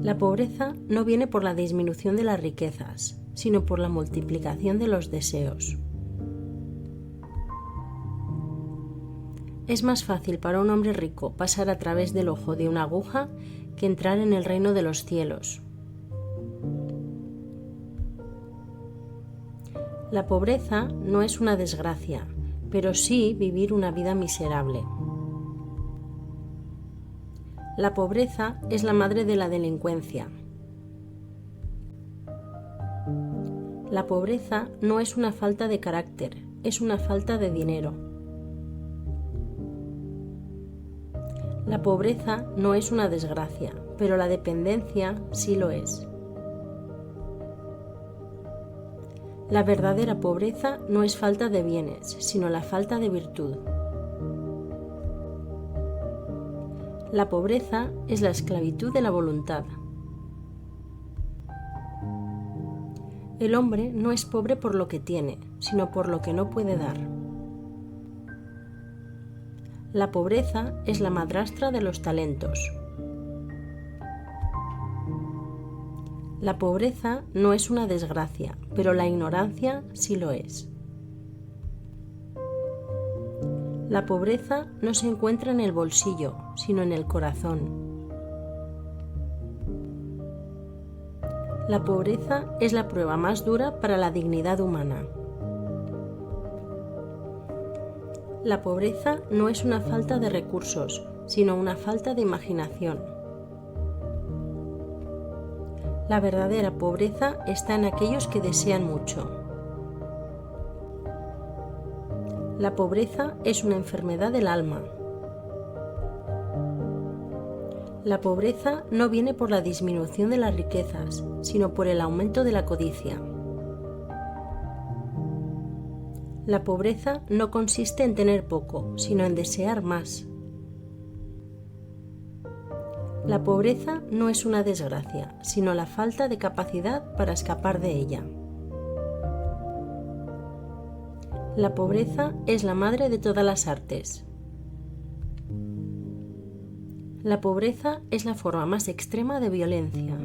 La pobreza no viene por la disminución de las riquezas, sino por la multiplicación de los deseos. Es más fácil para un hombre rico pasar a través del ojo de una aguja que entrar en el reino de los cielos. La pobreza no es una desgracia, pero sí vivir una vida miserable. La pobreza es la madre de la delincuencia. La pobreza no es una falta de carácter, es una falta de dinero. La pobreza no es una desgracia, pero la dependencia sí lo es. La verdadera pobreza no es falta de bienes, sino la falta de virtud. La pobreza es la esclavitud de la voluntad. El hombre no es pobre por lo que tiene, sino por lo que no puede dar. La pobreza es la madrastra de los talentos. La pobreza no es una desgracia, pero la ignorancia sí lo es. La pobreza no se encuentra en el bolsillo, sino en el corazón. La pobreza es la prueba más dura para la dignidad humana. La pobreza no es una falta de recursos, sino una falta de imaginación. La verdadera pobreza está en aquellos que desean mucho. La pobreza es una enfermedad del alma. La pobreza no viene por la disminución de las riquezas, sino por el aumento de la codicia. La pobreza no consiste en tener poco, sino en desear más. La pobreza no es una desgracia, sino la falta de capacidad para escapar de ella. La pobreza es la madre de todas las artes. La pobreza es la forma más extrema de violencia.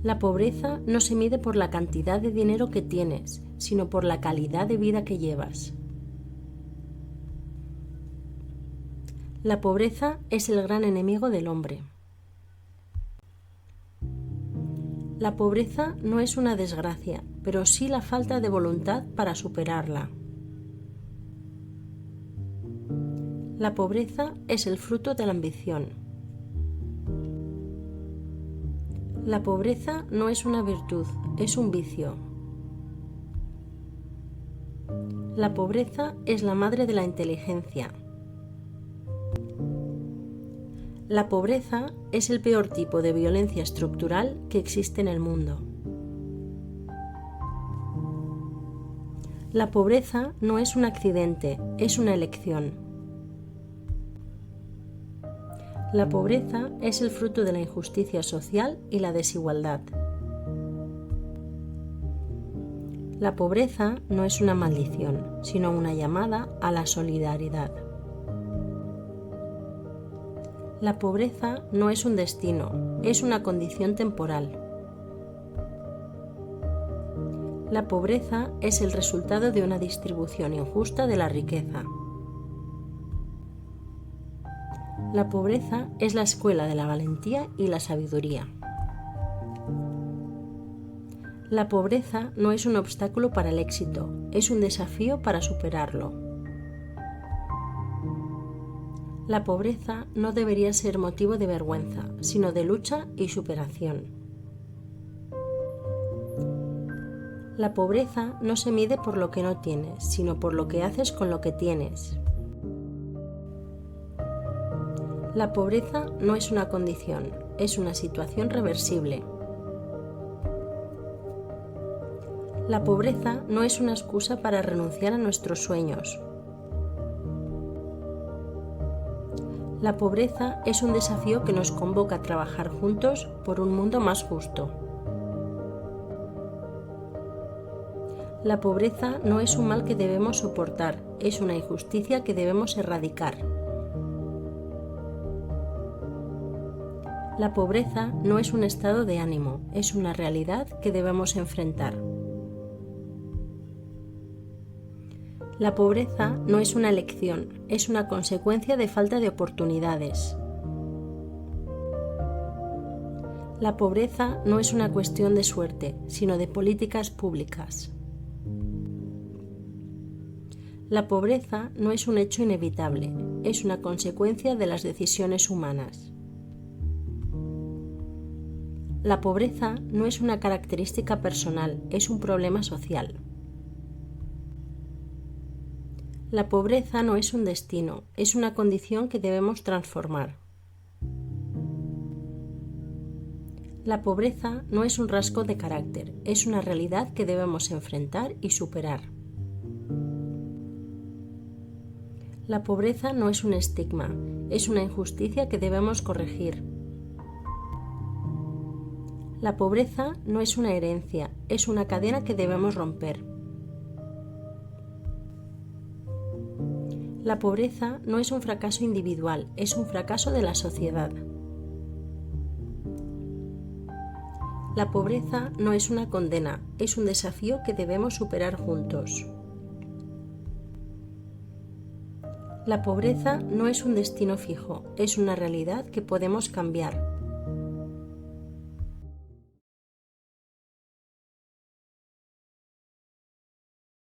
La pobreza no se mide por la cantidad de dinero que tienes, sino por la calidad de vida que llevas. La pobreza es el gran enemigo del hombre. La pobreza no es una desgracia, pero sí la falta de voluntad para superarla. La pobreza es el fruto de la ambición. La pobreza no es una virtud, es un vicio. La pobreza es la madre de la inteligencia. La pobreza es el peor tipo de violencia estructural que existe en el mundo. La pobreza no es un accidente, es una elección. La pobreza es el fruto de la injusticia social y la desigualdad. La pobreza no es una maldición, sino una llamada a la solidaridad. La pobreza no es un destino, es una condición temporal. La pobreza es el resultado de una distribución injusta de la riqueza. La pobreza es la escuela de la valentía y la sabiduría. La pobreza no es un obstáculo para el éxito, es un desafío para superarlo. La pobreza no debería ser motivo de vergüenza, sino de lucha y superación. La pobreza no se mide por lo que no tienes, sino por lo que haces con lo que tienes. La pobreza no es una condición, es una situación reversible. La pobreza no es una excusa para renunciar a nuestros sueños. La pobreza es un desafío que nos convoca a trabajar juntos por un mundo más justo. La pobreza no es un mal que debemos soportar, es una injusticia que debemos erradicar. La pobreza no es un estado de ánimo, es una realidad que debemos enfrentar. La pobreza no es una elección, es una consecuencia de falta de oportunidades. La pobreza no es una cuestión de suerte, sino de políticas públicas. La pobreza no es un hecho inevitable, es una consecuencia de las decisiones humanas. La pobreza no es una característica personal, es un problema social. La pobreza no es un destino, es una condición que debemos transformar. La pobreza no es un rasgo de carácter, es una realidad que debemos enfrentar y superar. La pobreza no es un estigma, es una injusticia que debemos corregir. La pobreza no es una herencia, es una cadena que debemos romper. La pobreza no es un fracaso individual, es un fracaso de la sociedad. La pobreza no es una condena, es un desafío que debemos superar juntos. La pobreza no es un destino fijo, es una realidad que podemos cambiar.